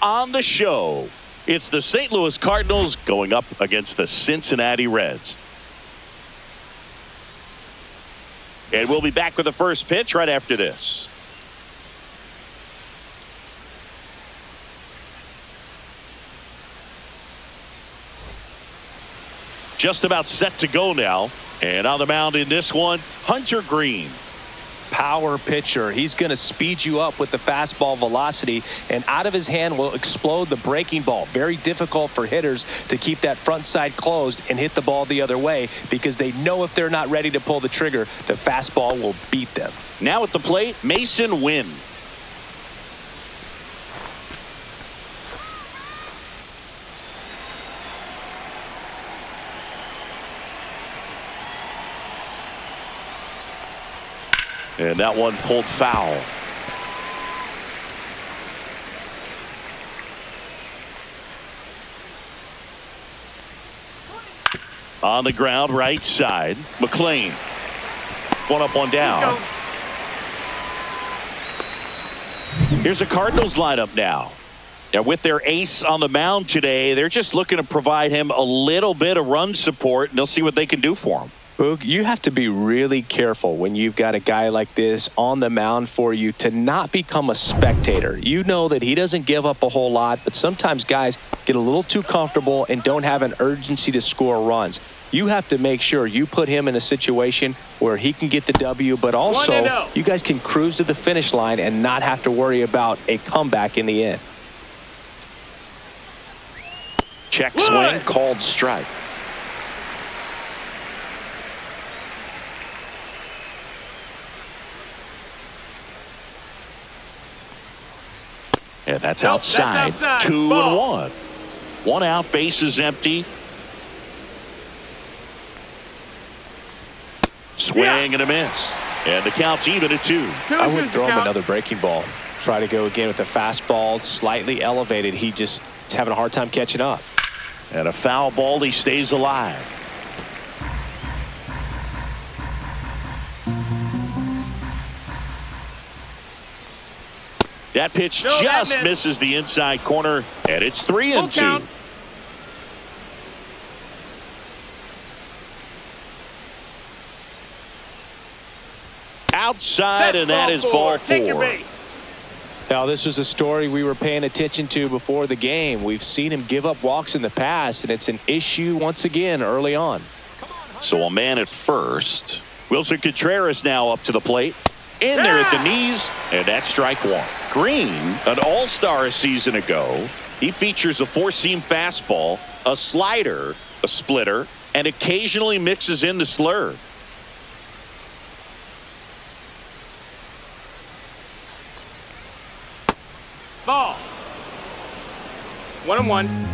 On the show, it's the St. Louis Cardinals going up against the Cincinnati Reds. And we'll be back with the first pitch right after this. Just about set to go now. And on the mound in this one, Hunter Green. Power pitcher. He's going to speed you up with the fastball velocity, and out of his hand will explode the breaking ball. Very difficult for hitters to keep that front side closed and hit the ball the other way, because they know if they're not ready to pull the trigger, the fastball will beat them. Now at the plate, Mason Wynn. And that one pulled foul. On the ground, right side, McLean. One up, one down. Here's the Cardinals lineup now. And with their ace on the mound today, they're just looking to provide him a little bit of run support, and they'll see what they can do for him. Boog, you have to be really careful when you've got a guy like this on the mound for you to not become a spectator. You know that he doesn't give up a whole lot, but sometimes guys get a little too comfortable and don't have an urgency to score runs. You have to make sure you put him in a situation where he can get the W, but also you guys can cruise to the finish line and not have to worry about a comeback in the end. Check swing, called strike. And that's outside. 2-1. One out, base is empty. Swing and a miss. And the count's even at 2. I would throw him another breaking ball. Try to go again with the fastball, slightly elevated. He just is having a hard time catching up. And a foul ball, he stays alive. That pitch just misses the inside corner, and it's 3-2. Outside, and that is ball 4. Now, this was a story we were paying attention to before the game. We've seen him give up walks in the past, and it's an issue once again early on. So a man at first. Wilson Contreras now up to the plate. In there at the knees, and that's strike 1. Green, an all-star a season ago. He features a four-seam fastball, a slider, a splitter, and occasionally mixes in the slurve. Ball. 1-1.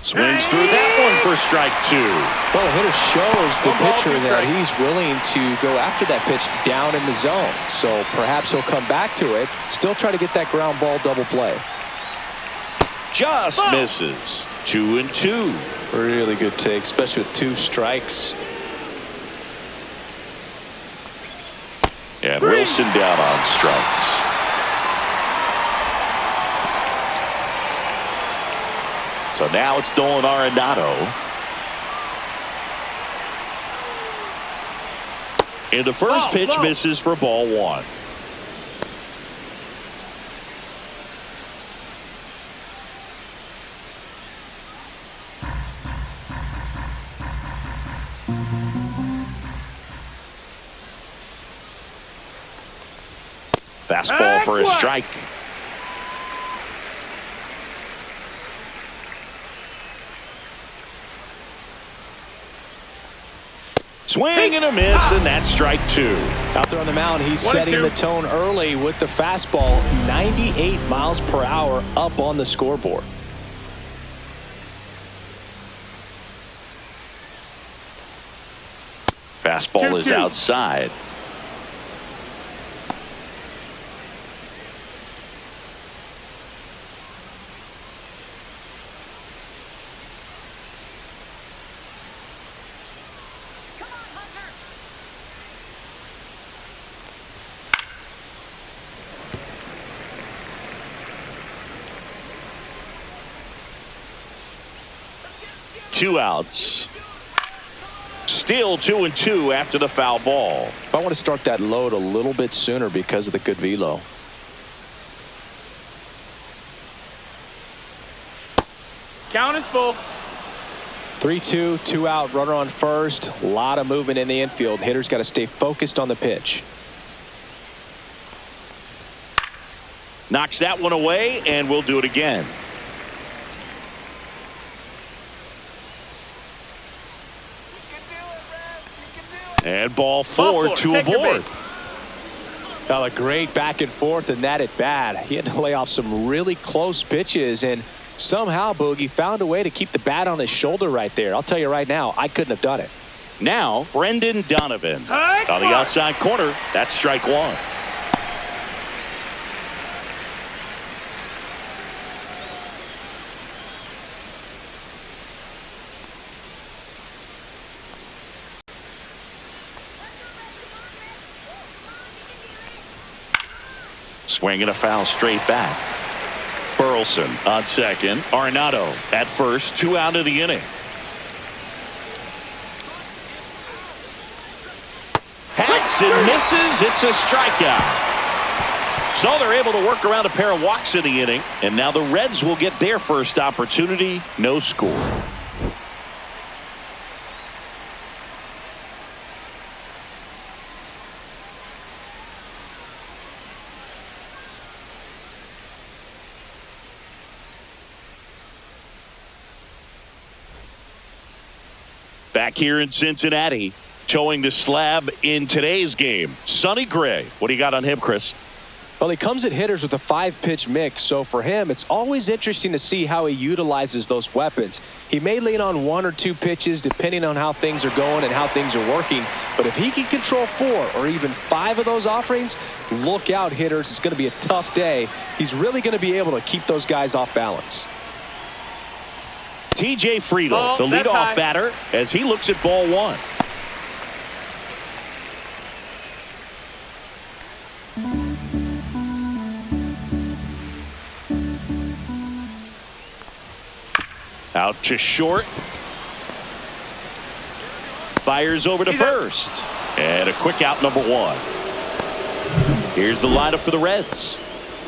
Swings through that one for strike 2. Well, the hitter shows the pitcher that he's willing to go after that pitch down in the zone. So perhaps he'll come back to it, still try to get that ground ball double play. Just misses. 2-2. Really good take, especially with 2 strikes. And Wilson down on strikes. So now it's Nolan Arenado. And the first pitch misses for ball 1. Fastball for a strike. Swing and a miss, and that's strike 2. Out there on the mound, he's setting the tone early with the fastball. 98 miles per hour up on the scoreboard. Fastball is outside. 2 outs. Still 2-2 after the foul ball. I want to start that load a little bit sooner because of the good velo. Count is full. 3-2, 2 out, runner on first. A lot of movement in the infield. Hitter's got to stay focused on the pitch. Knocks that one away, and we'll do it again. And ball 4, 2 aboard. A great back and forth and that at bat. He had to lay off some really close pitches, and somehow Boogie found a way to keep the bat on his shoulder right there. I'll tell you right now, I couldn't have done it. Now Brendan Donovan on the outside corner. That's strike 1. Swinging a foul straight back. Burleson on second. Arenado at first. 2 out of the inning. Hacks and misses. It's a strikeout. So they're able to work around a pair of walks in the inning. And now the Reds will get their first opportunity. No score. Back here in Cincinnati, towing the slab in today's game, Sonny Gray. What do you got on him, Chris? Well, he comes at hitters with a 5-pitch mix, so for him, it's always interesting to see how he utilizes those weapons. He may lean on 1 or 2 pitches depending on how things are going and how things are working, but if he can control 4 or even 5 of those offerings, look out, hitters. It's going to be a tough day. He's really going to be able to keep those guys off balance. TJ Friedel, the leadoff batter, as he looks at ball 1. Out to short. Fires over to first. And a quick out, number 1. Here's the lineup for the Reds.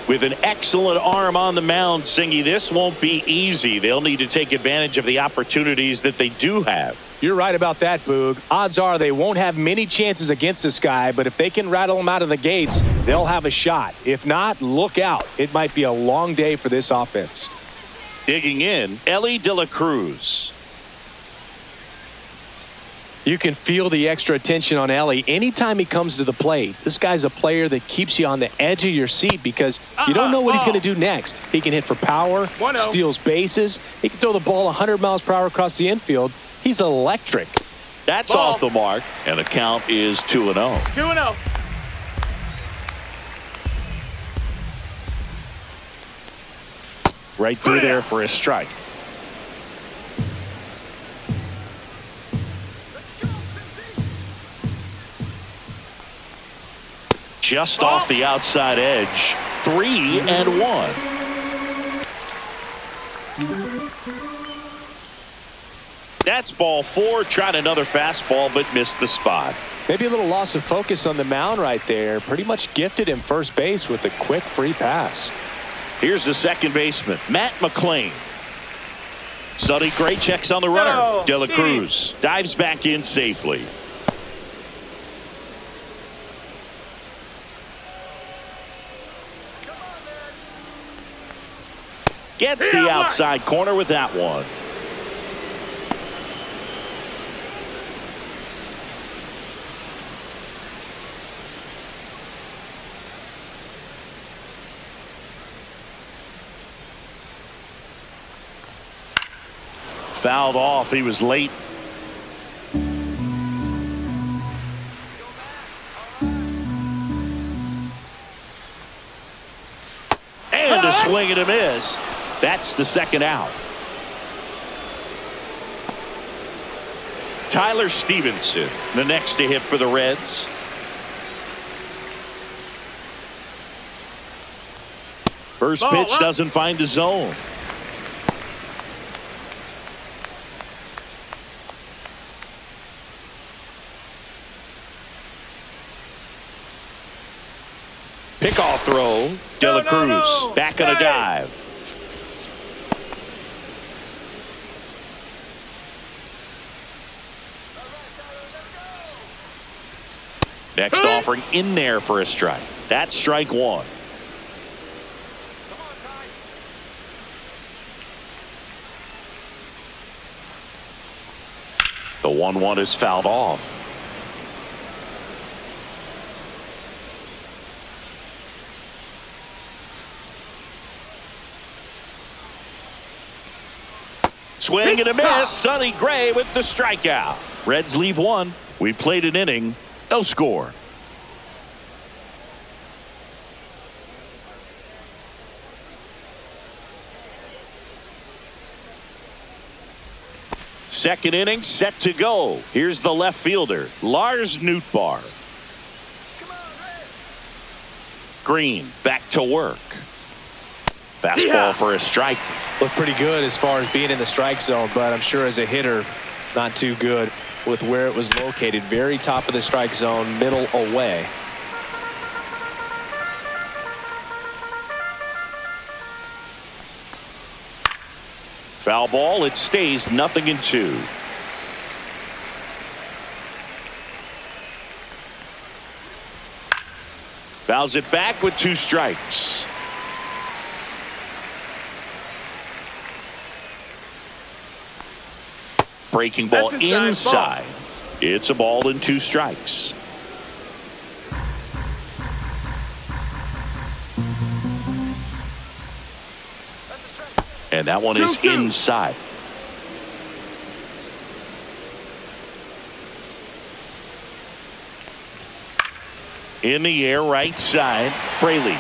With an excellent arm on the mound, Singy, this won't be easy. They'll need to take advantage of the opportunities that they do have. You're right about that, Boog. Odds are they won't have many chances against this guy, but if they can rattle him out of the gates, they'll have a shot. If not, look out. It might be a long day for this offense. Digging in, Ellie De La Cruz. You can feel the extra attention on Ellie anytime he comes to the plate. This guy's a player that keeps you on the edge of your seat because you don't know what he's going to do next. He can hit for power, steals bases. He can throw the ball 100 miles per hour across the infield. He's electric. That's off the mark, and the count is 2-0. 2-0. Right through there for a strike. Just off the outside edge. 3-1. That's ball 4. Tried another fastball, but missed the spot. Maybe a little loss of focus on the mound right there. Pretty much gifted him first base with a quick free pass. Here's the second baseman, Matt McClain. Sonny Gray checks on the runner. De La Cruz dives back in safely. Gets the outside corner with that one. Fouled off. He was late. And a swing and a miss. That's the second out. Tyler Stevenson, the next to hit for the Reds. First pitch doesn't find the zone. Pickoff throw. De La Cruz back on a dive. Next offering in there for a strike. That's strike one. The 1-1 is fouled off. Swing and a miss. Sonny Gray with the strikeout. Reds leave one. We played an inning. No score. Second inning set to go. Here's the left fielder, Lars Nootbaar. Green back to work. Fastball for a strike. Looked pretty good as far as being in the strike zone, but I'm sure as a hitter, not too good with where it was located. Very top of the strike zone, middle away. Foul ball. It stays 0-2. Fouls it back with 2 strikes. Breaking ball inside. It's a ball and 2 strikes. And that one is inside. In the air, right side. Fraley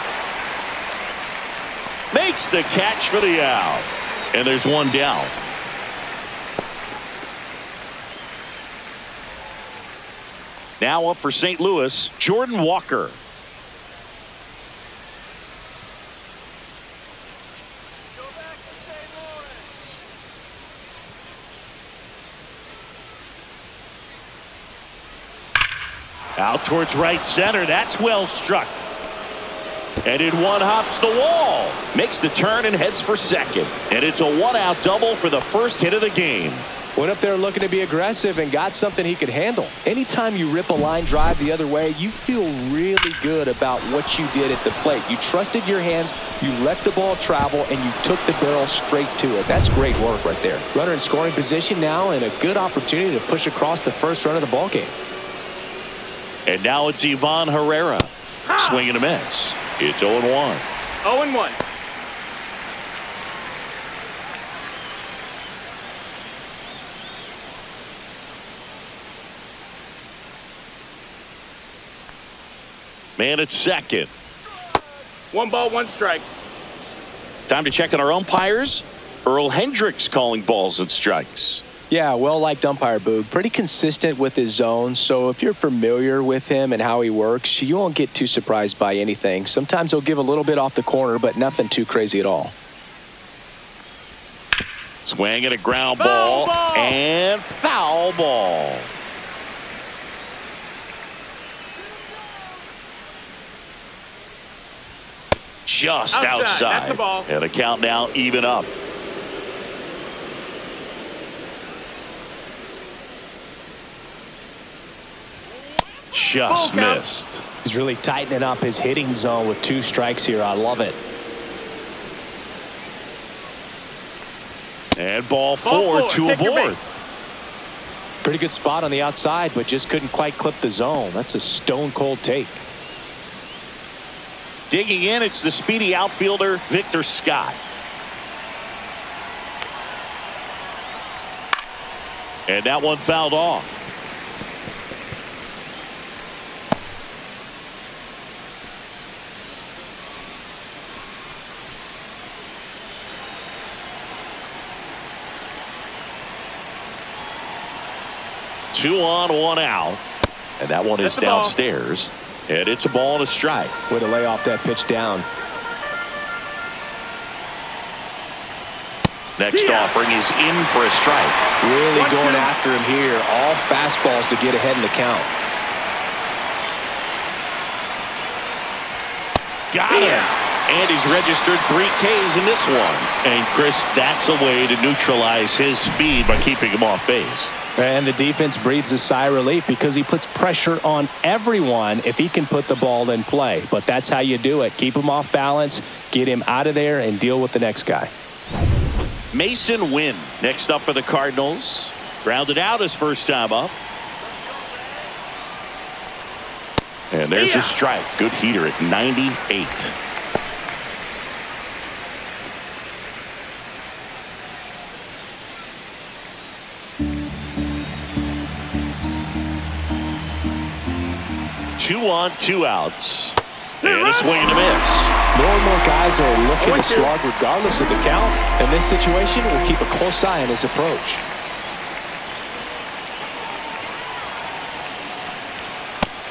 makes the catch for the out. And there's one down. Now up for St. Louis, Jordan Walker. Out towards right center. That's well struck. And in one hops the wall. Makes the turn and heads for second. And it's a 1-out double for the first hit of the game. Went up there looking to be aggressive and got something he could handle. Anytime you rip a line drive the other way, you feel really good about what you did at the plate. You trusted your hands, you let the ball travel, and you took the barrel straight to it. That's great work right there. Runner in scoring position now and a good opportunity to push across the first run of the ball game. And now it's Ivan Herrera. Swing and a miss. It's 0-1. 0-1. Man at second. 1 ball, 1 strike. Time to check on our umpires. Earl Hendricks calling balls and strikes. Yeah, well-liked umpire, Boog. Pretty consistent with his zone, so if you're familiar with him and how he works, you won't get too surprised by anything. Sometimes he'll give a little bit off the corner, but nothing too crazy at all. Swing and a ground ball. And foul ball. Just outside. That's a ball. And a count now even up. Just missed. He's really tightening up his hitting zone with 2 strikes here. I love it. And ball 4 to a board. Pretty good spot on the outside, but just couldn't quite clip the zone. That's a stone cold take. Digging in, it's the speedy outfielder, Victor Scott. And that one fouled off. Two on, 1 out. And that one is downstairs. And it's a ball and a strike. Way to lay off that pitch down. Next offering is in for a strike. Really going after him here. All fastballs to get ahead in the count. Got him. And he's registered 3 Ks in this one. And, Chris, that's a way to neutralize his speed by keeping him off base. And the defense breathes a sigh of relief because he puts pressure on everyone if he can put the ball in play. But that's how you do it. Keep him off balance, get him out of there, and deal with the next guy. Mason Wynn next up for the Cardinals. Grounded out his first time up. And there's a strike. Good heater at 98. Two on, 2 outs. And a swing and a miss. More and more guys are looking to slug regardless of the count. In this situation, we'll keep a close eye on his approach.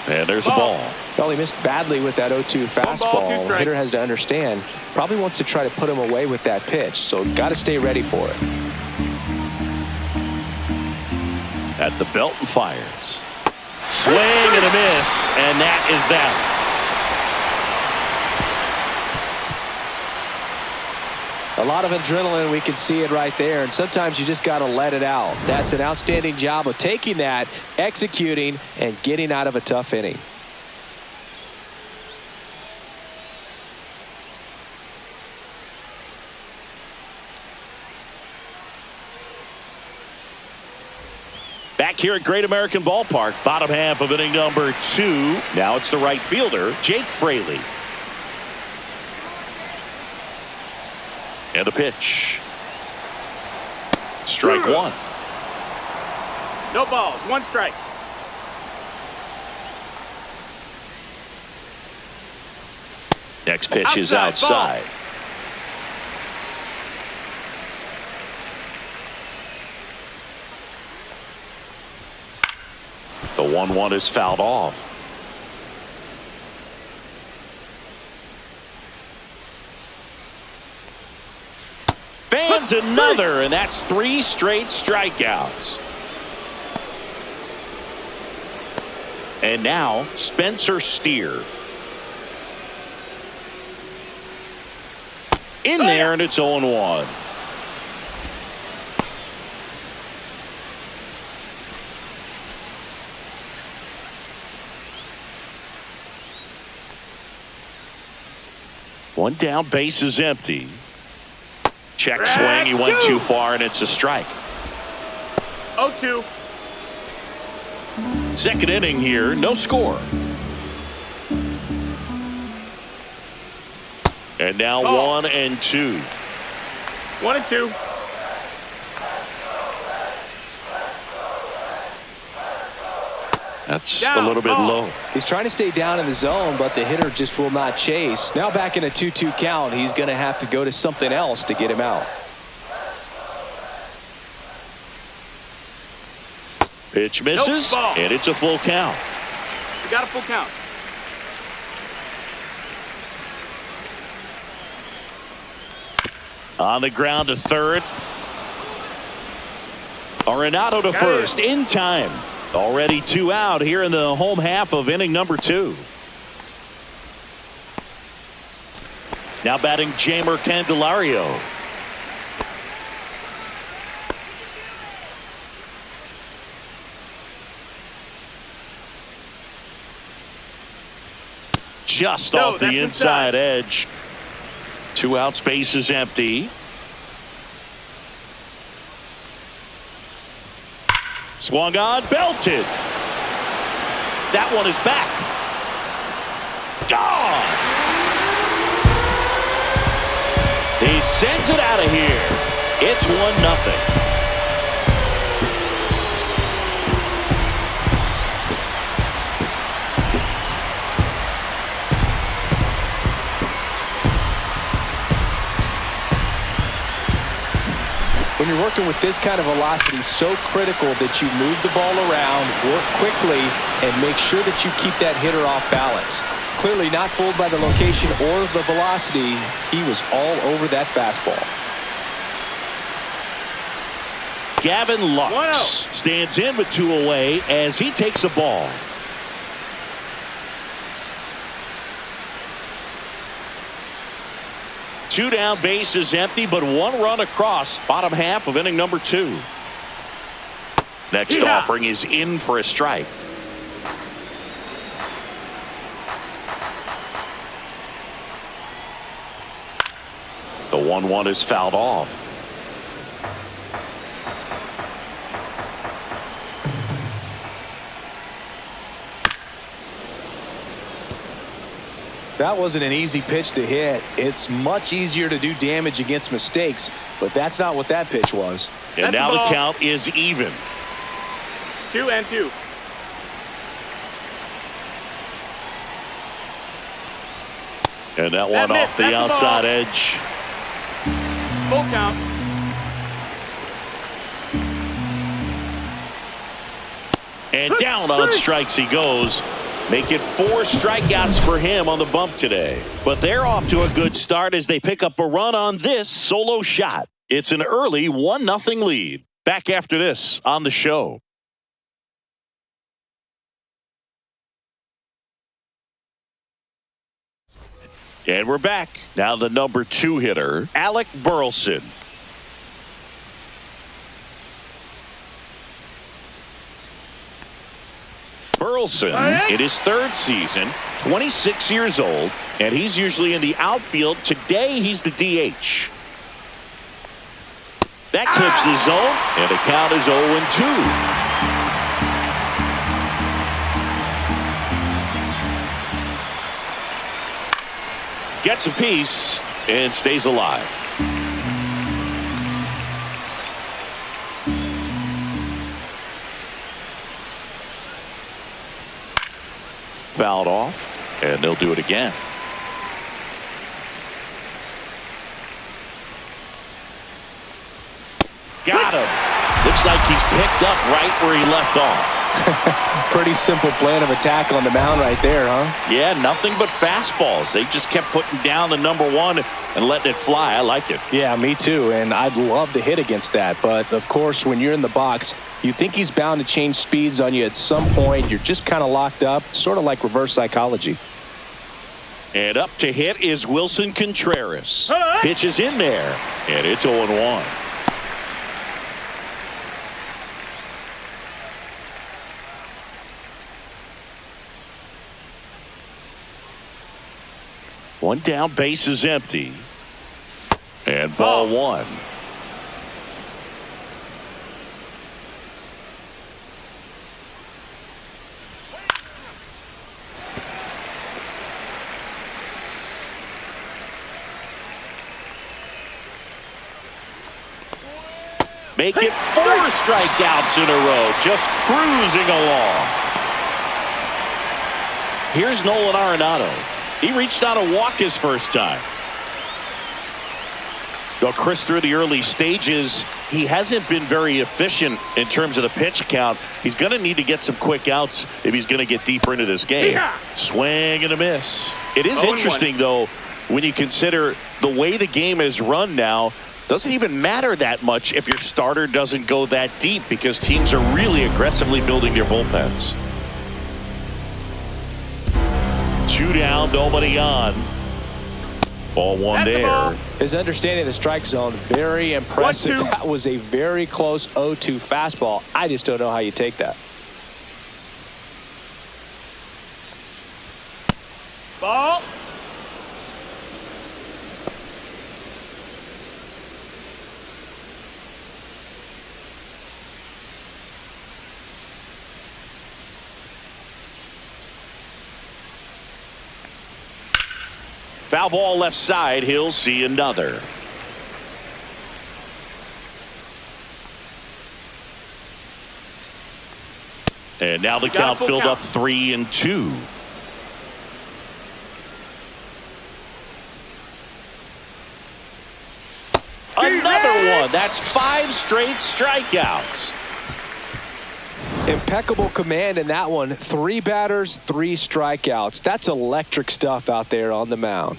And there's a ball. Well, he missed badly with that 0-2 fastball. The hitter has to understand, probably wants to try to put him away with that pitch, so got to stay ready for it. At the belt and fires. Swing and a miss, and that is that. A lot of adrenaline, we can see it right there, and sometimes you just got to let it out. That's an outstanding job of taking that, executing, and getting out of a tough inning. Back here at Great American Ballpark, bottom half of inning number 2. Now it's the right fielder, Jake Fraley. And a pitch. Strike 1. No balls, 1 strike. Next pitch is outside. The 1-1 is fouled off. Fans another, and that's 3 straight strikeouts. And now Spencer Steer. In there, and it's 0-1. One down, base is empty. Check swing, he went too far, and it's a strike. 0-2. Second inning here, no score. And now 1-2. 1-2. That's a little bit low. He's trying to stay down in the zone, but the hitter just will not chase. Now back in a 2-2 count, he's going to have to go to something else to get him out. Pitch misses, and it's a full count. We got a full count. On the ground to third. Arenado to first in time. Already 2 out here in the home half of inning number 2. Now batting Jamer Candelario. Just off the inside edge. 2 out, space is empty. Swung on, belted. That one is back. Gone. He sends it out of here. It's 1-0. When you're working with this kind of velocity, so critical that you move the ball around, work quickly, and make sure that you keep that hitter off balance. Clearly not fooled by the location or the velocity. He was all over that fastball. Gavin Lux stands in with 2 away as he takes a ball. 2 down, bases empty, but 1 run across. Bottom half of inning number 2. Next offering is in for a strike. The 1-1 is fouled off. That wasn't an easy pitch to hit. It's much easier to do damage against mistakes, but that's not what that pitch was. And now the count is even. 2-2. And that one off the outside edge. Full count. And down on strikes he goes. Make it 4 strikeouts for him on the bump today. But they're off to a good start as they pick up a run on this solo shot. It's an early 1-0 lead. Back after this on the show. And we're back. Now the number 2 hitter, Alec Burleson. Burleson in his 3rd season, 26 years old, and he's usually in the outfield. Today he's the DH. That clips the zone, and the count is 0-2. Gets a piece and stays alive. Fouled off, and they'll do it again. Got him. Looks like he's picked up right where he left off. Pretty simple plan of attack on the mound right there, huh? Yeah, nothing but fastballs. They just kept putting down the number 1 and letting it fly. I like it. Yeah, me too, and I'd love to hit against that. But, of course, when you're in the box, you think he's bound to change speeds on you at some point. You're just kind of locked up, sort of like reverse psychology. And up to hit is Wilson Contreras. Pitch is in there, and it's 0-1. One down, base is empty. And ball 1. Make it 4 strikeouts in a row, just cruising along. Here's Nolan Arenado. He reached out a walk his first time. Though Chris, through the early stages, he hasn't been very efficient in terms of the pitch count. He's going to need to get some quick outs if he's going to get deeper into this game. Swing and a miss. It is interesting, though, when you consider the way the game is run now. Doesn't even matter that much if your starter doesn't go that deep because teams are really aggressively building their bullpens. 2 down, nobody on. Ball 1 there. His understanding of the strike zone, very impressive. That was a very close 0-2 fastball. I just don't know how you take that. Ball. Foul ball left side. He'll see another. And now the count filled up 3-2. Another one. That's 5 straight strikeouts. Impeccable command in that one. 3 batters, 3 strikeouts. That's electric stuff out there on the mound.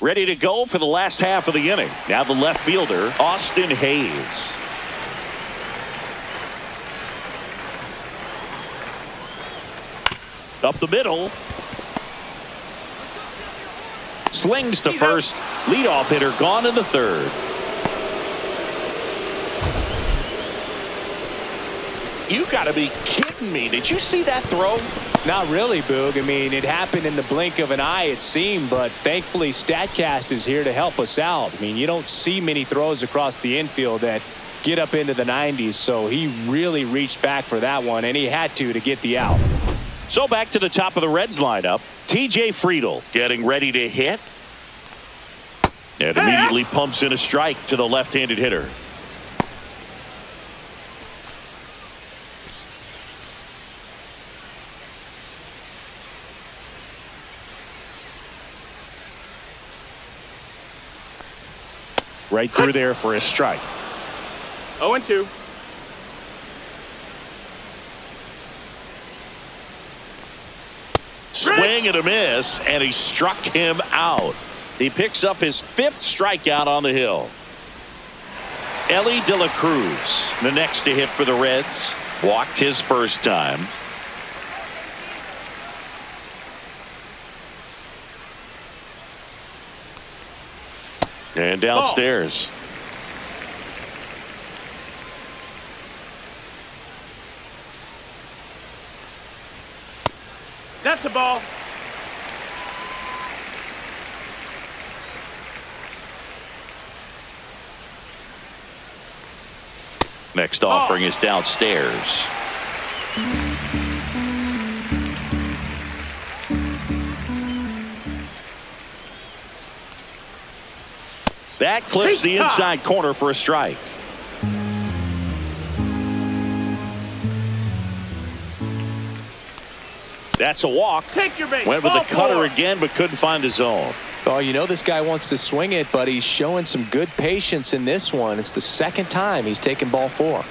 ready to go for the last half of the inning. Now the left fielder, Austin Hayes. Up the middle. Slings to first. Leadoff hitter gone in the third. You got to be kidding me. Did you see that throw? Not really, Boog. I mean, it happened in the blink of an eye, it seemed, but thankfully StatCast is here to help us out. I mean, you don't see many throws across the infield that get up into the 90s, so he really reached back for that one, and he had to get the out. So back to the top of the Reds lineup. TJ Friedl getting ready to hit. And immediately pumps in a strike to the left-handed hitter. Right through there for a strike. 0-2. Swing and a miss, and he struck him out. He picks up his 5th strikeout on the hill. Ellie De La Cruz, the next to hit for the Reds. Walked his first time. And downstairs. That's a ball. Next offering is downstairs. That clips the inside corner for a strike. That's a walk. Take your base. Went with Ball the cutter 4. again, but couldn't find his zone. Oh, you know this guy wants to swing it, but he's showing some good patience in this one. It's the second time he's taken ball 4.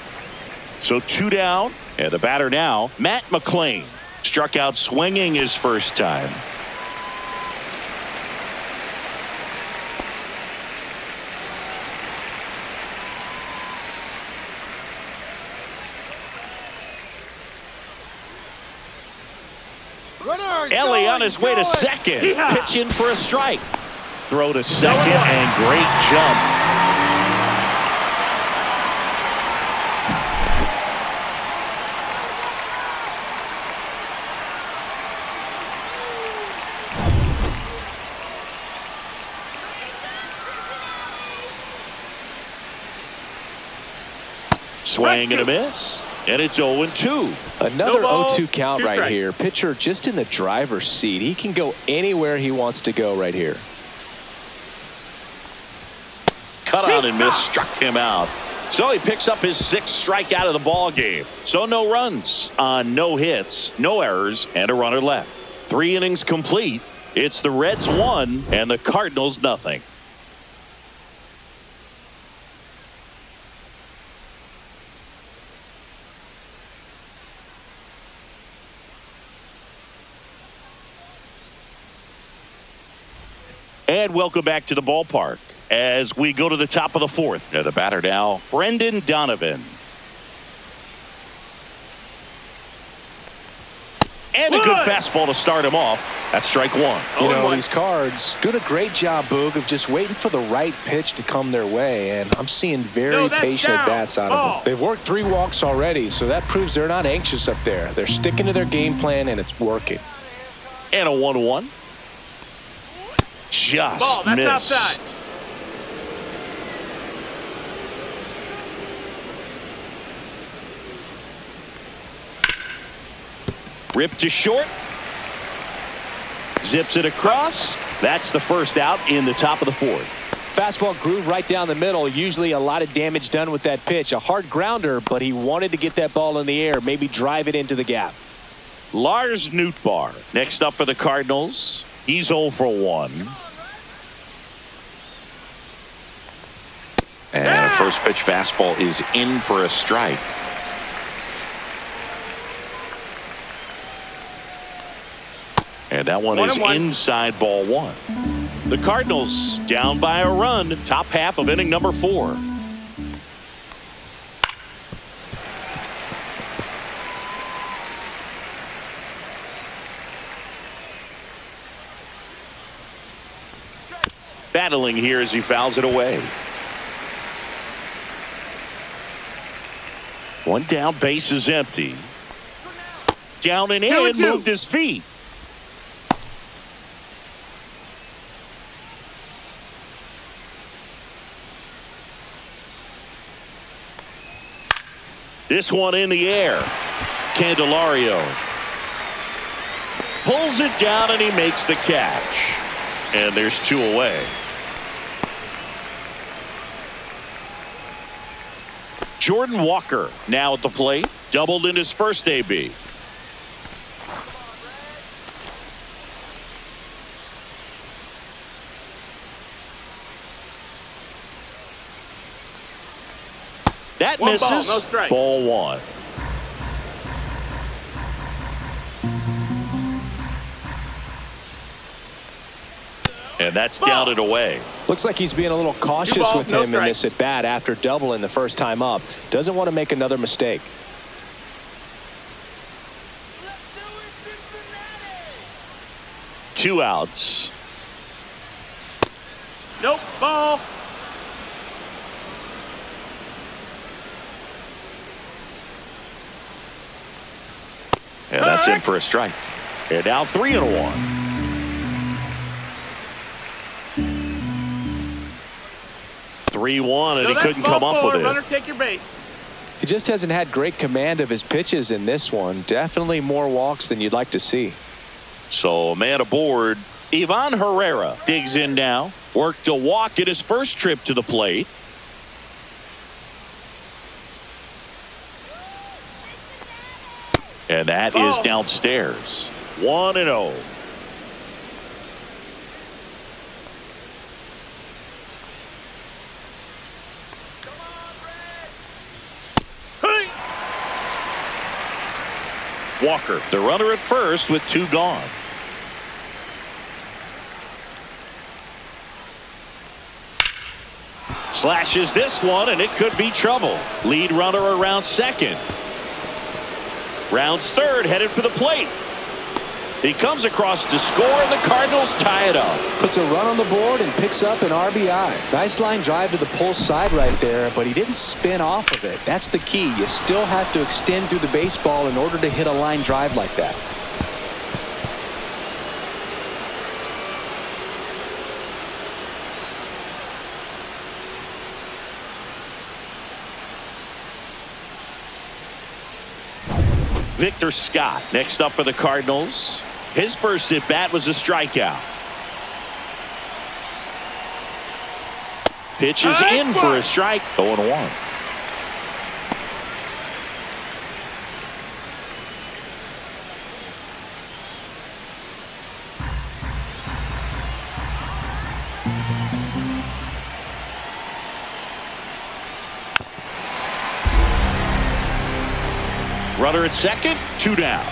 So 2 down, and the batter now, Matt McLean. Struck out swinging his first time. Ellie on his way to second. Pitching for a strike. Throw to second and great jump. Swing and a miss. And it's 0-2. Another No 0-2 count two right strikes. here. Pitcher just in the driver's seat. He can go anywhere he wants to go right here. Cut out and miss, struck him out. So he picks up his 6th strikeout of the ball game. So no runs on no hits, no errors, and a runner left. 3 innings complete. It's the Reds 1 and the Cardinals nothing. And welcome back to the ballpark as we go to the top of the 4th. The batter now, Brendan Donovan. And a good fastball to start him off. That's strike 1. You know, these Cards doing a great job, Boog, of just waiting for the right pitch to come their way, and I'm seeing very patient at-bats out of them. They've worked 3 walks already, so that proves they're not anxious up there. They're sticking to their game plan, and it's working. And a 1-1. Just missed. Outside. Ripped to short. Zips it across. That's the first out in the top of the 4th. Fastball groove right down the middle. Usually a lot of damage done with that pitch. A hard grounder, but he wanted to get that ball in the air, maybe drive it into the gap. Lars Nootbaar next up for the Cardinals. He's 0 for 1. And a first pitch fastball is in for a strike. And that one is inside ball 1. The Cardinals down by a run, top half of inning number 4. Battling here as he fouls it away. One down, base is empty. Down and in, moved his feet. This one in the air. Candelario pulls it down and he makes the catch. And there's 2 away. Jordan Walker now at the plate. Doubled in his first AB. That One misses. ball, no strikes. Ball 1. And that's down and away. Looks like he's being a little cautious balls, with no him in this strikes. at bat after doubling the first time up. Doesn't want to make another mistake. Two outs. Nope, ball. And that's in for a strike. And now 3-1. 3-1, and he couldn't come up with it. Runner, take your base. He just hasn't had great command of his pitches in this one. Definitely more walks than you'd like to see. So a man aboard. Ivan Herrera digs in now. Worked a walk in his first trip to the plate. And that is downstairs. 1-0. Walker, the runner at first with 2 gone. Slashes this one, and it could be trouble. Lead runner around second. Rounds third, headed for the plate. He comes across to score, and the Cardinals tie it up. Puts a run on the board and picks up an RBI. Nice line drive to the pull side right there, but he didn't spin off of it. That's the key. You still have to extend through the baseball in order to hit a line drive like that. Victor Scott next up for the Cardinals. His first at bat was a strikeout. Pitches in for a strike. 0-1. Runner at second, 2 down.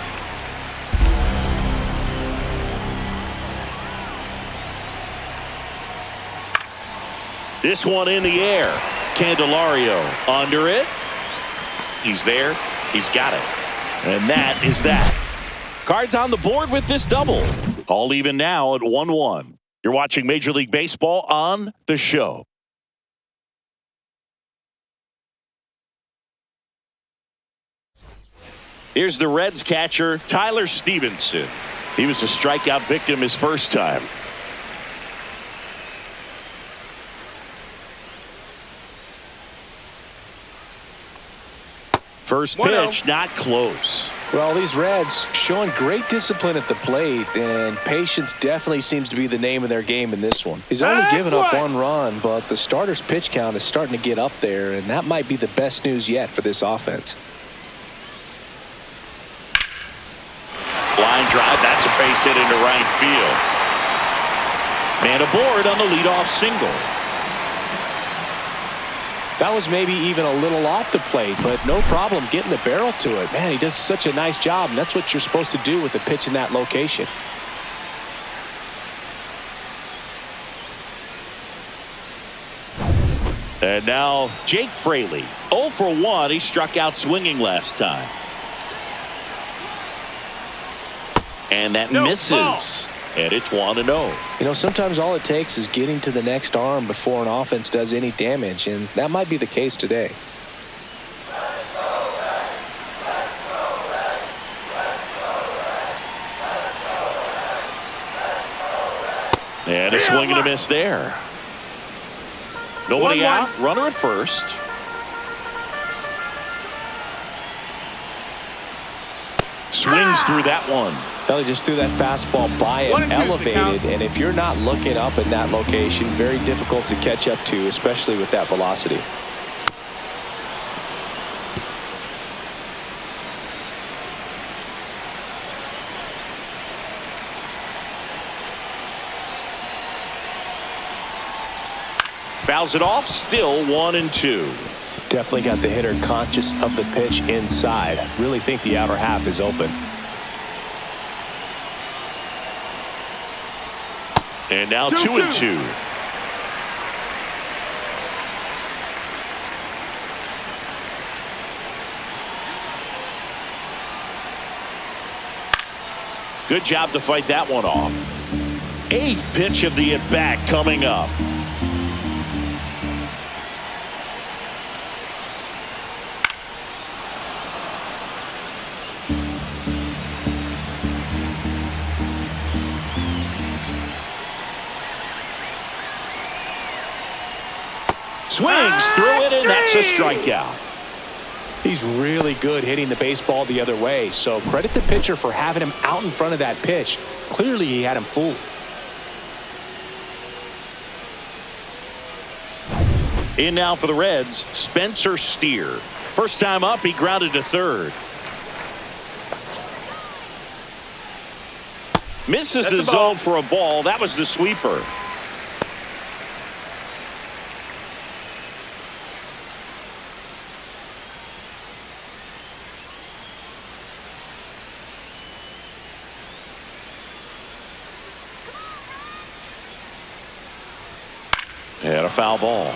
This one in the air. Candelario under it. He's there. He's got it. And that is that. Cards on the board with this double. All even now at 1-1. You're watching Major League Baseball on The Show. Here's the Reds catcher, Tyler Stevenson. He was a strikeout victim his first time. First pitch, not close. Well, these Reds showing great discipline at the plate, and patience definitely seems to be the name of their game in this one. He's only given up 1 run, but the starter's pitch count is starting to get up there, and that might be the best news yet for this offense. Line drive, that's a base hit into right field. Man aboard on the leadoff single. That was maybe even a little off the plate, but no problem getting the barrel to it. Man, he does such a nice job, and that's what you're supposed to do with a pitch in that location. And now Jake Fraley. 0 for 1. He struck out swinging last time. And that misses. Ball. And it's 1-0. You know, sometimes all it takes is getting to the next arm before an offense does any damage, and that might be the case today. And a swing and a miss there. Nobody out. Runner at first. Swings through that one. Well, he just threw that fastball by it, elevated, and if you're not looking up in that location, very difficult to catch up to, especially with that velocity. Fouls it off, still 1-2. Definitely got the hitter conscious of the pitch inside. Really think the outer half is open. And now 2-2. Good job to fight that one off. 8th pitch of the at-bat coming up. Swings through it, and that's a strikeout. He's really good hitting the baseball the other way, so credit the pitcher for having him out in front of that pitch. Clearly, he had him fooled. In now for the Reds, Spencer Steer. First time up, he grounded to third. Misses the zone for a ball. That was the sweeper. And a foul ball.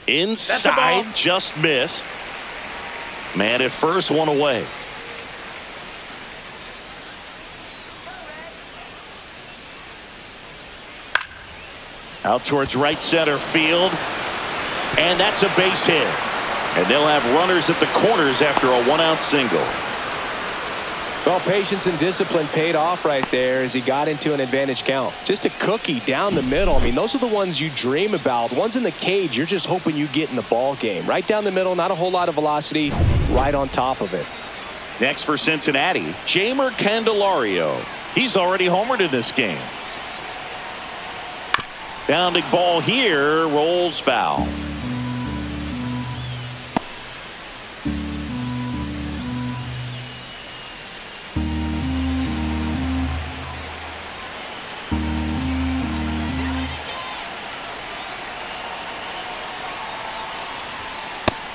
Inside, just missed. Man at first, one away. Out towards right center field. And that's a base hit. And they'll have runners at the corners after a 1-out single. Well, patience and discipline paid off right there as he got into an advantage count. Just a cookie down the middle. I mean, those are the ones you dream about. Ones in the cage, you're just hoping you get in the ball game. Right down the middle, not a whole lot of velocity, right on top of it. Next for Cincinnati, Jeimer Candelario. He's already homered in this game. Bounding ball here, rolls foul.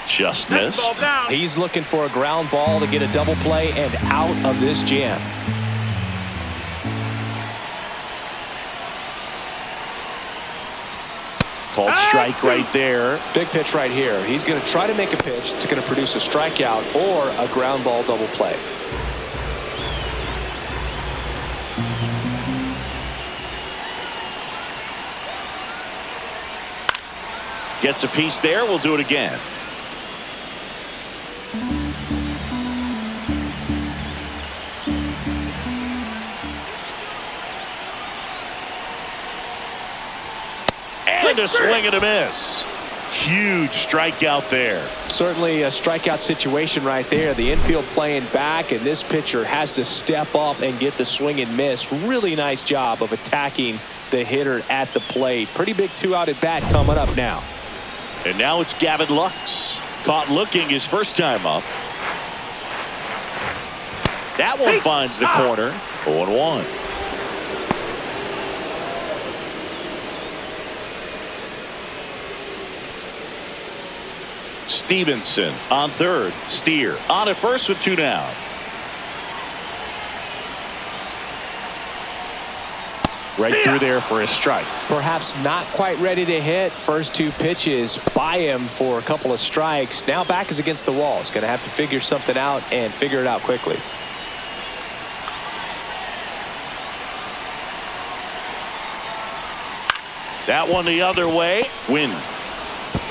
Just missed. He's looking for a ground ball to get a double play and out of this jam. Called strike right there. Big pitch right here. He's going to try to make a pitch that's going to produce a strikeout or a ground ball double play. Gets a piece there. We'll do it again. And a swing and a miss. Huge strikeout there. Certainly a strikeout situation right there. The infield playing back, and this pitcher has to step up and get the swing and miss. Really nice job of attacking the hitter at the plate. Pretty big 2-out at bat coming up now. And now it's Gavin Lux. Caught looking his first time up. That one finds the corner. 0-1. Stevenson on third. Steer on at first with 2 down. Right through there for a strike. Perhaps not quite ready to hit. First 2 pitches by him for a couple of strikes. Now back is against the wall. He's going to have to figure something out and figure it out quickly. That one the other way. Win.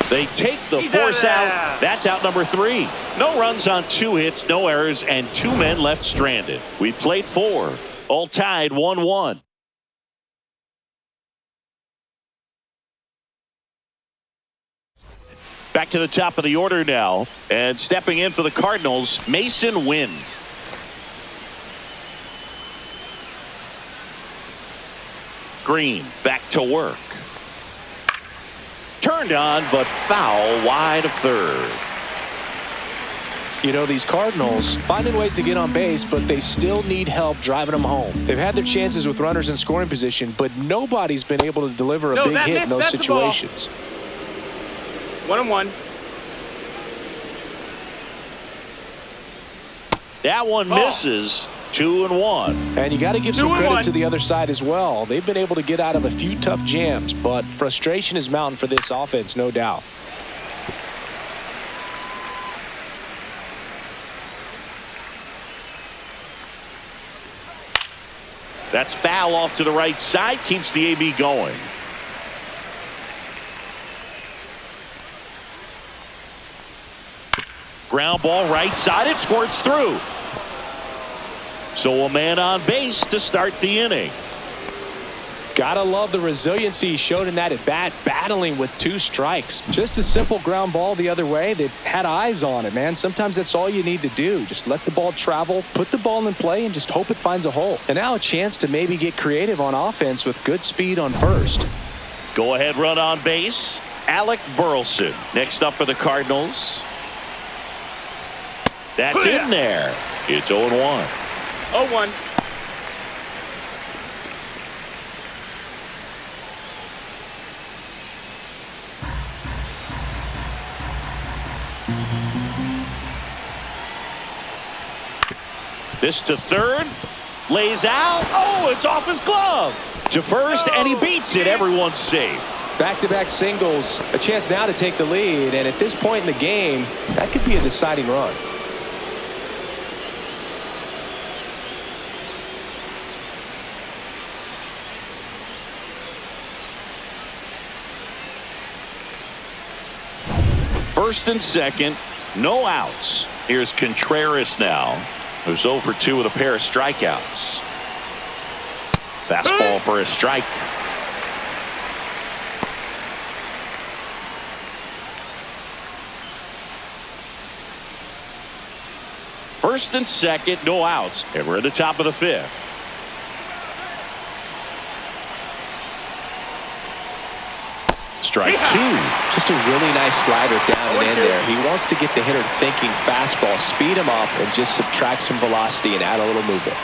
They take the force out. That's out number 3. No runs on 2 hits, no errors, and 2 men left stranded. We played 4. All tied 1-1. Back to the top of the order now. And stepping in for the Cardinals, Mason Wynn. Green back to work. Turned on, but foul wide of third. You know, these Cardinals finding ways to get on base, but they still need help driving them home. They've had their chances with runners in scoring position, but nobody's been able to deliver a big hit in those situations. 1-1. That one misses. 2-1. And you got to give some credit to the other side as well. They've been able to get out of a few tough jams, but frustration is mounting for this offense, no doubt. That's foul off to the right side. Keeps the AB going. Ground ball right side. It squirts through. So a man on base to start the inning. Gotta love the resiliency he showed in that at bat, battling with 2 strikes. Just a simple ground ball the other way. They had eyes on it, man. Sometimes that's all you need to do. Just let the ball travel, put the ball in play, and just hope it finds a hole. And now a chance to maybe get creative on offense with good speed on first. Go ahead run on base. Alec Burleson next up for the Cardinals. That's in there. It's 0-1. 0-1. This to third. Lays out. Oh, it's off his glove. To first, and he beats it. Everyone's safe. Back-to-back singles. A chance now to take the lead. And at this point in the game, that could be a deciding run. First and second, no outs. Here's Contreras now, who's 0 for 2 with a pair of strikeouts. Fastball for a strike. First and second, no outs, and we're at the top of the 5th. Strike 2. Just a really nice slider down and in there. He wants to get the hitter thinking fastball, speed him up, and just subtract some velocity and add a little movement.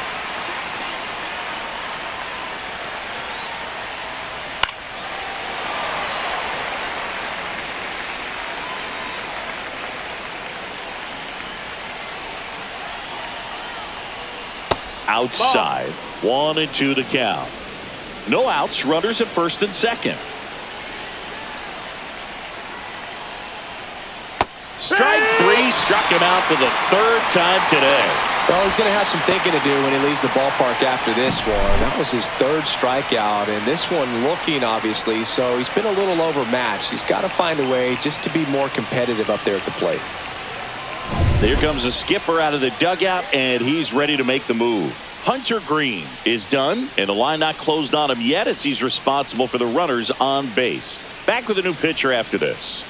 Outside. 1-2 to count. No outs, runners at first and second. Strike 3, struck him out for the 3rd time today. Well, he's going to have some thinking to do when he leaves the ballpark after this one. That was his 3rd strikeout, and this one looking, obviously, so he's been a little overmatched. He's got to find a way just to be more competitive up there at the plate. Here comes the skipper out of the dugout, and he's ready to make the move. Hunter Green is done, and the line not closed on him yet as he's responsible for the runners on base. Back with a new pitcher after this.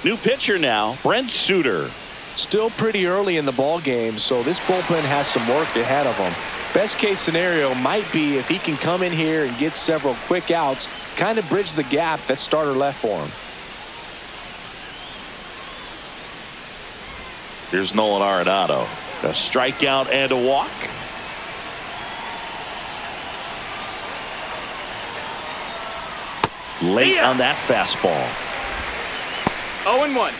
New pitcher now, Brent Suter. Still pretty early in the ball game, so this bullpen has some work ahead of him. Best case scenario might be if he can come in here and get several quick outs, kind of bridge the gap that starter left for him. Here's Nolan Arenado. A strikeout and a walk. Late on that fastball. 0-1.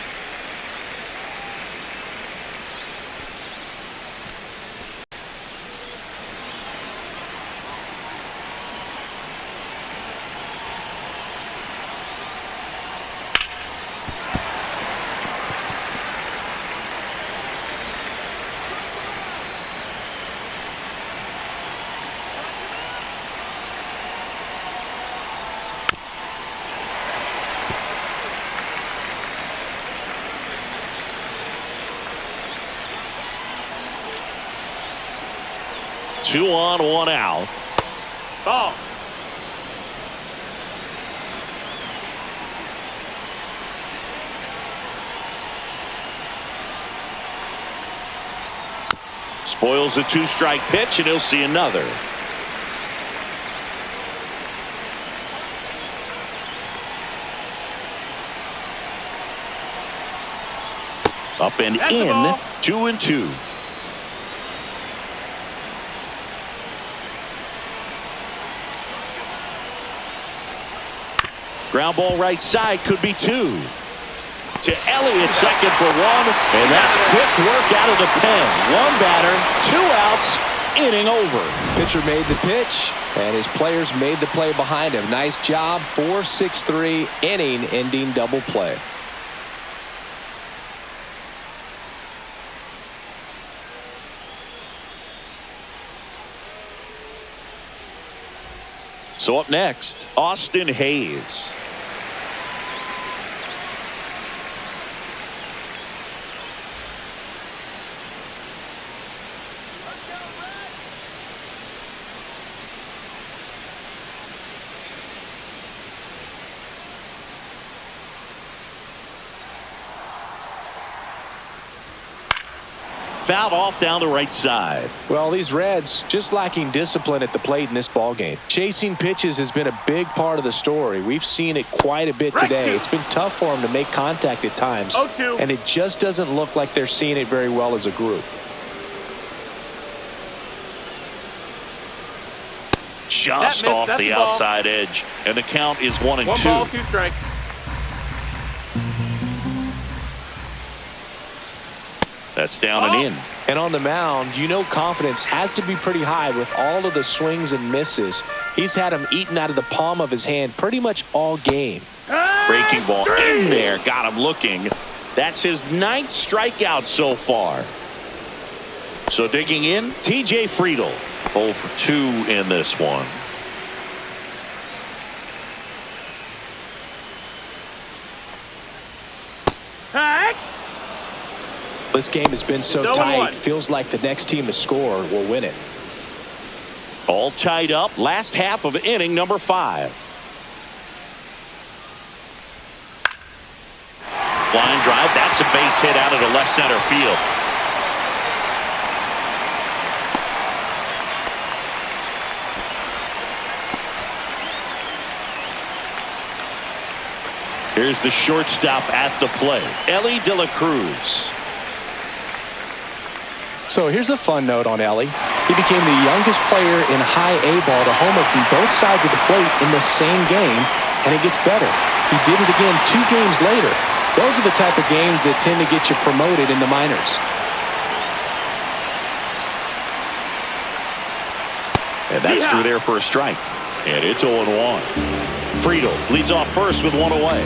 Two on, one out. Ball. Spoils the two-strike pitch, and he'll see another. Up and That's the in, ball. 2-2. Ground ball right side, could be two. To Elliott, second for one, and that's quick work out of the pen. One batter, 2 outs, inning over. Pitcher made the pitch, and his players made the play behind him. Nice job. 4-6-3 inning-ending double play. So up next, Austin Hayes. Fouled off down the right side. Well, these Reds just lacking discipline at the plate in this ballgame. Chasing pitches has been a big part of the story. We've seen it quite a bit today. It's been tough for them to make contact at times, 0-2. and it just doesn't look like they're seeing it very well as a group. Just off the outside edge, and the count is 1-2. 1 ball, 2 strikes. That's down and in. And on the mound, you know confidence has to be pretty high with all of the swings and misses. He's had them eaten out of the palm of his hand pretty much all game. Breaking ball in there, got him looking. That's his 9th strikeout so far. So digging in, TJ Friedl. 0 for 2 in this one. Heck. This game has been so It's 0-1. tight. Feels like the next team to score will win it. All tied up. Last half of inning number 5. Line drive. That's a base hit out of the left center field. Here's the shortstop at the plate, Ellie De La Cruz. So here's a fun note on Ellie. He became the youngest player in high A ball to homer from both sides of the plate in the same game, and it gets better. He did it again 2 games later. Those are the type of games that tend to get you promoted in the minors. And that's through there for a strike. And it's 0-1. Friedl leads off first with 1 away.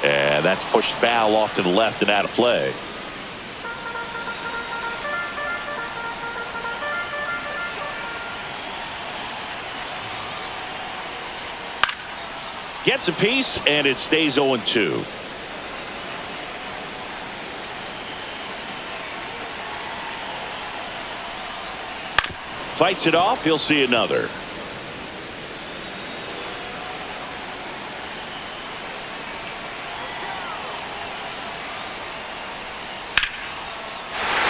And that's pushed foul off to the left and out of play. Gets a piece, and it stays 0-2. Fights it off. He'll see another.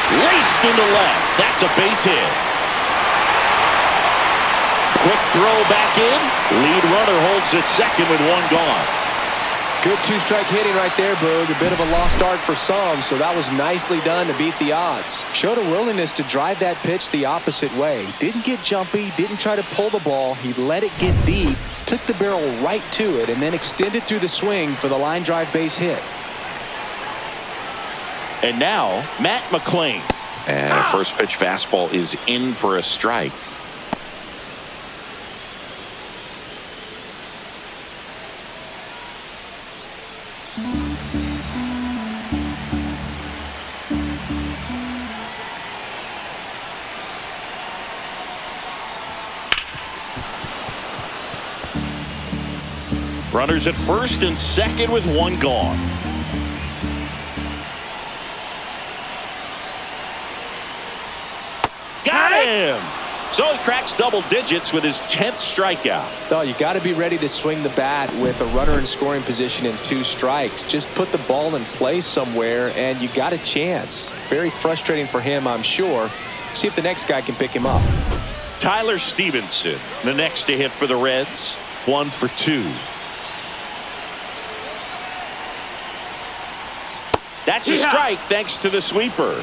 Laced into left. That's a base hit. Quick throw back in. Lead runner holds at second with 1 gone. Good two-strike hitting right there, Boog. A bit of a lost start for some, so that was nicely done to beat the odds. Showed a willingness to drive that pitch the opposite way. Didn't get jumpy, didn't try to pull the ball. He let it get deep, took the barrel right to it, and then extended through the swing for the line drive base hit. And now, Matt McLean. And a first pitch fastball is in for a strike. Runners at first and second with one gone. Got him! So he cracks double digits with his 10th strikeout. Well, you got to be ready to swing the bat with a runner in scoring position and 2 strikes. Just put the ball in place somewhere and you got a chance. Very frustrating for him, I'm sure. See if the next guy can pick him up. Tyler Stevenson, the next to hit for the Reds. 1 for 2. That's a strike thanks to the sweeper.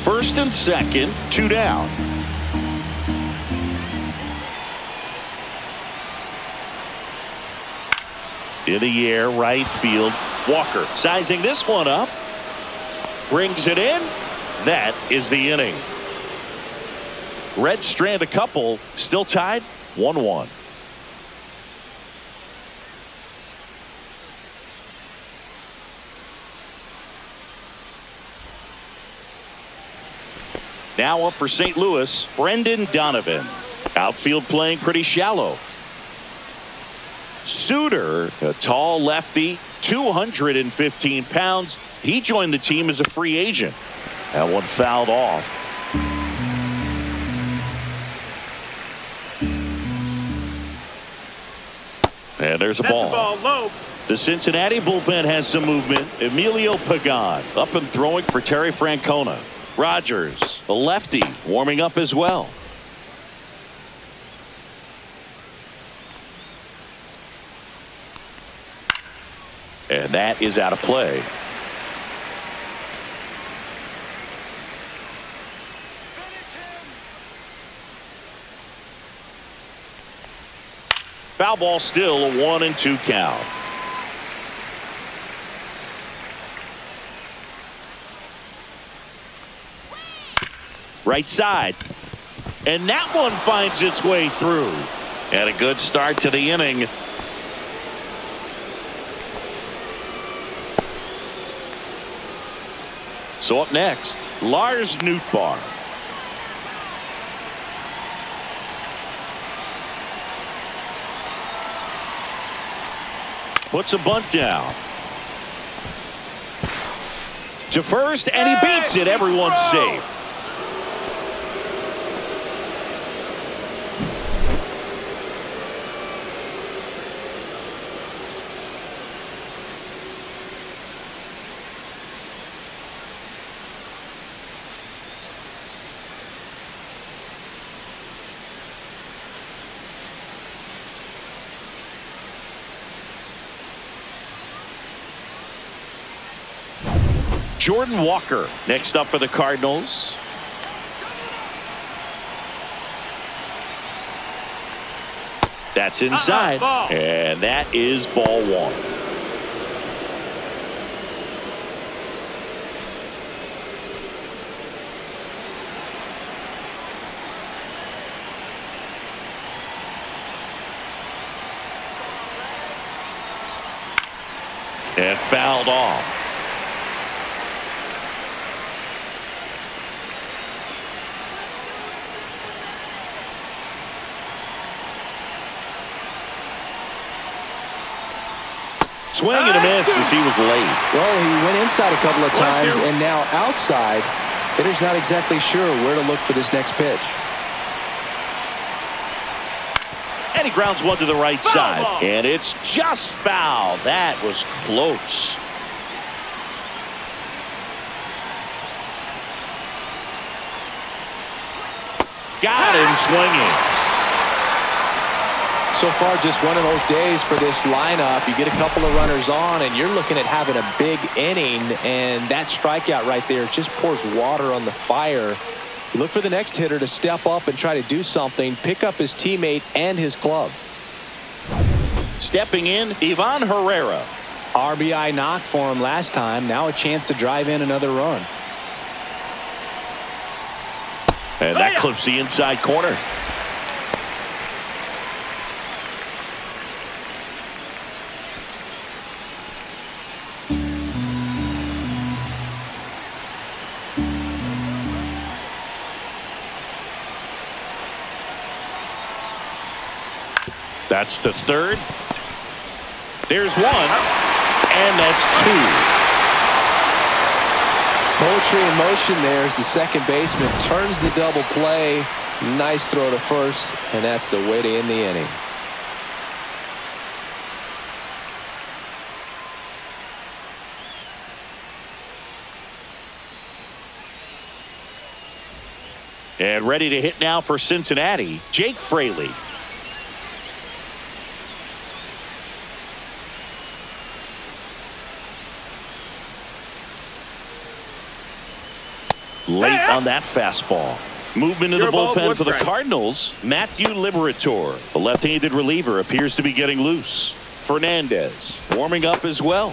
First and second, 2 down. In the air, right field. Walker sizing this one up. Brings it in. That is the inning. Reds strand a couple. Still tied 1-1. Now up for St. Louis, Brendan Donovan. Outfield playing pretty shallow. Suter, a tall lefty, 215 pounds. He joined the team as a free agent. That one fouled off. And there's a ball. Low. The Cincinnati bullpen has some movement. Emilio Pagan up and throwing for Terry Francona. Rogers, the lefty, warming up as well. And that is out of play. Foul ball, still a 1-2 count. Right side. And that one finds its way through. And a good start to the inning. So up next, Lars Nootbaar. Puts a bunt down. To first, and he beats it. Everyone's safe. Jordan Walker next up for the Cardinals. That's inside. And that is ball 1. And fouled off. Swing and a miss as he was late. Well, he went inside a couple of times and now outside. Hitter's not exactly sure where to look for this next pitch. And he grounds one to the right side. And it's just foul. That was close. Got him swinging. So far, just one of those days for this lineup. You get a couple of runners on, and you're looking at having a big inning, and that strikeout right there just pours water on the fire. You look for the next hitter to step up and try to do something, pick up his teammate and his club. Stepping in, Ivan Herrera. RBI knock for him last time. Now a chance to drive in another run. And that clips the inside corner. That's to third. There's one. And that's two. Poetry in motion there as the second baseman turns the double play. Nice throw to first, and that's the way to end the inning. And ready to hit now for Cincinnati, Jake Fraley. Late on that fastball. Movement in the bullpen for the Cardinals, Matthew Liberator. The left-handed reliever appears to be getting loose. Fernandez warming up as well.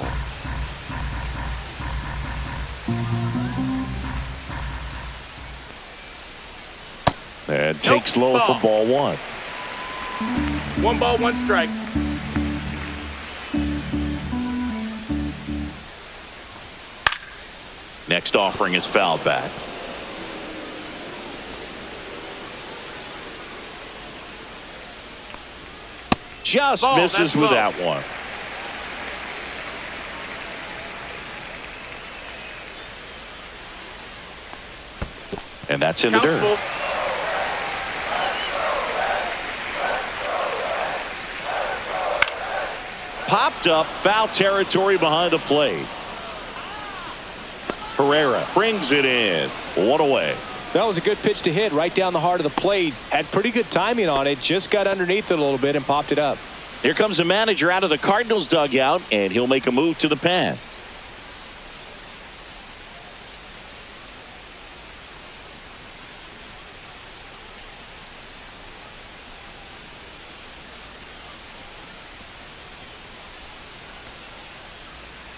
And takes low for ball one. 1 ball, 1 strike. Next offering is fouled back. Just misses with that one. And that's in the dirt. Popped up, foul territory behind the plate. Herrera brings it in. 1 away. That was a good pitch to hit right down the heart of the plate. Had pretty good timing on it. Just got underneath it a little bit and popped it up. Here comes the manager out of the Cardinals dugout, and he'll make a move to the pen.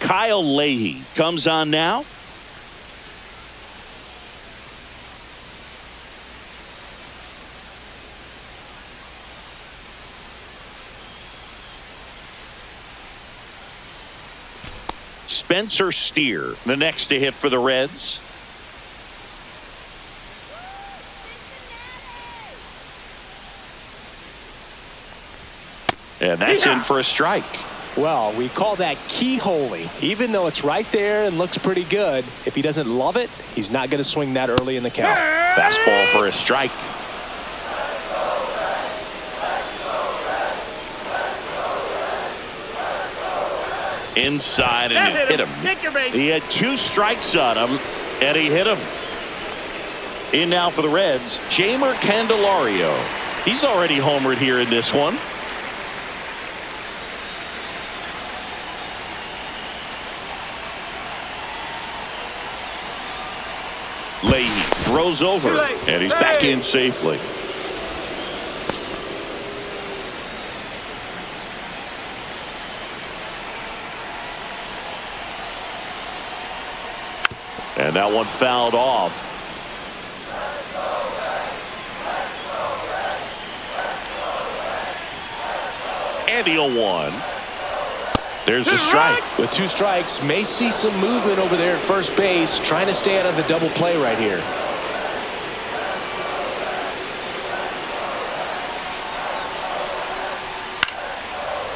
Kyle Leahy comes on now. Spencer Steer, the next to hit for the Reds. And that's in for a strike. Well, we call that keyholing. Even though it's right there and looks pretty good, if he doesn't love it, he's not going to swing that early in the count. Fastball for a strike. Inside, and it hit him. He had 2 strikes on him, and he hit him. In now for the Reds, Jamer Candelario. He's already homered here in this one. Leahy throws over, and he's back in safely. And that one fouled off. And the 0-1. There's the strike. With 2 strikes, may see some movement over there at first base, trying to stay out of the double play right here.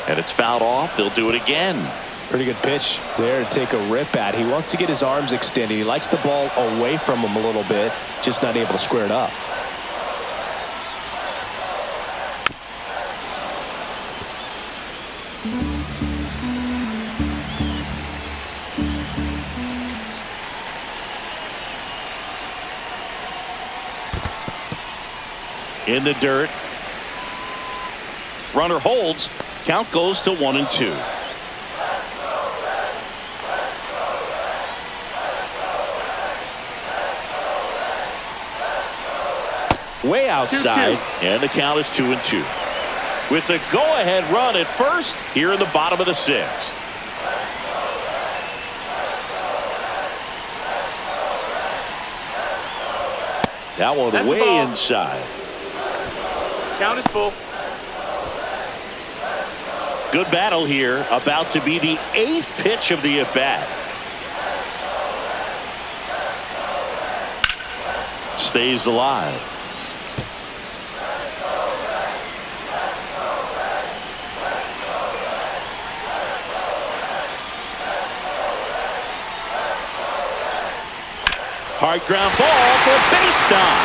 And it's fouled off. They'll do it again. Pretty good pitch there to take a rip at. He wants to get his arms extended. He likes the ball away from him a little bit, just not able to square it up. in the dirt. Runner holds. Count goes to 1-2. Way outside, 2-2. and the count is 2-2. With the go-ahead run at first here in the bottom of the sixth. That one That's way inside. Count is full. Good battle here. About to be the 8th pitch of the at-bat. Stays alive. Hard ground ball for a base stop.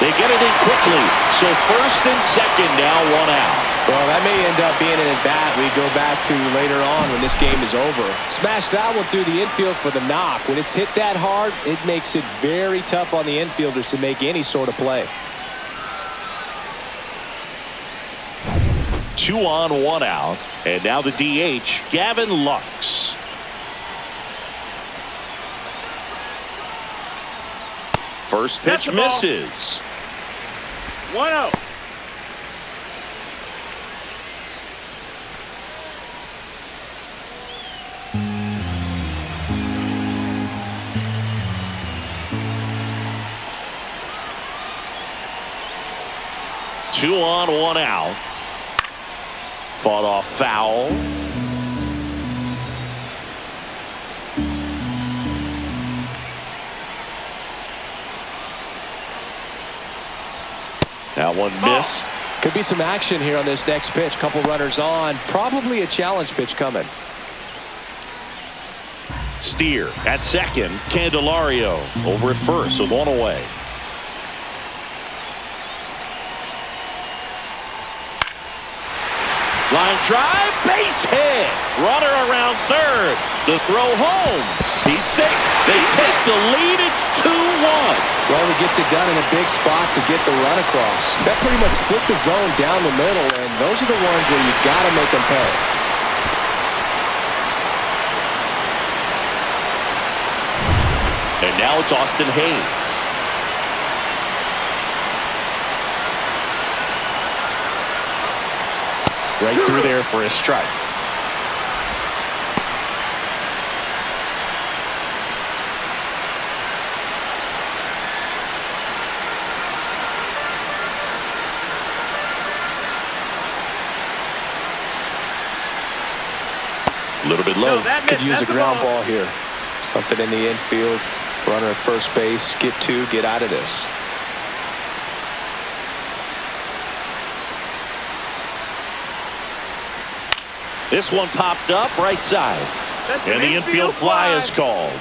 They get it in quickly. So first and second, now 1 out. Well, that may end up being an at-bat we go back to later on when this game is over. Smash that one through the infield for the knock. When it's hit that hard, it makes it very tough on the infielders to make any sort of play. 2 on, 1 out. And now the DH, Gavin Lux. First pitch misses. 1-0. Two on, 1 out. Fought off foul. That one missed. Could be some action here on this next pitch. Couple runners on. Probably a challenge pitch coming. Steer at second. Candelario over at first with 1 away. Line drive, base hit. Runner around third. The throw home. He's safe. They take the lead. It's 2-1. Well, he gets it done in a big spot to get the run across. That pretty much split the zone down the middle, and those are the ones where you got to make them pay. And now it's Austin Hayes. Right through there for a strike. A little bit low. Could use a ground ball here. Something in the infield. Runner at first base. Get 2. Get out of this. This one popped up right side. And the infield fly is called.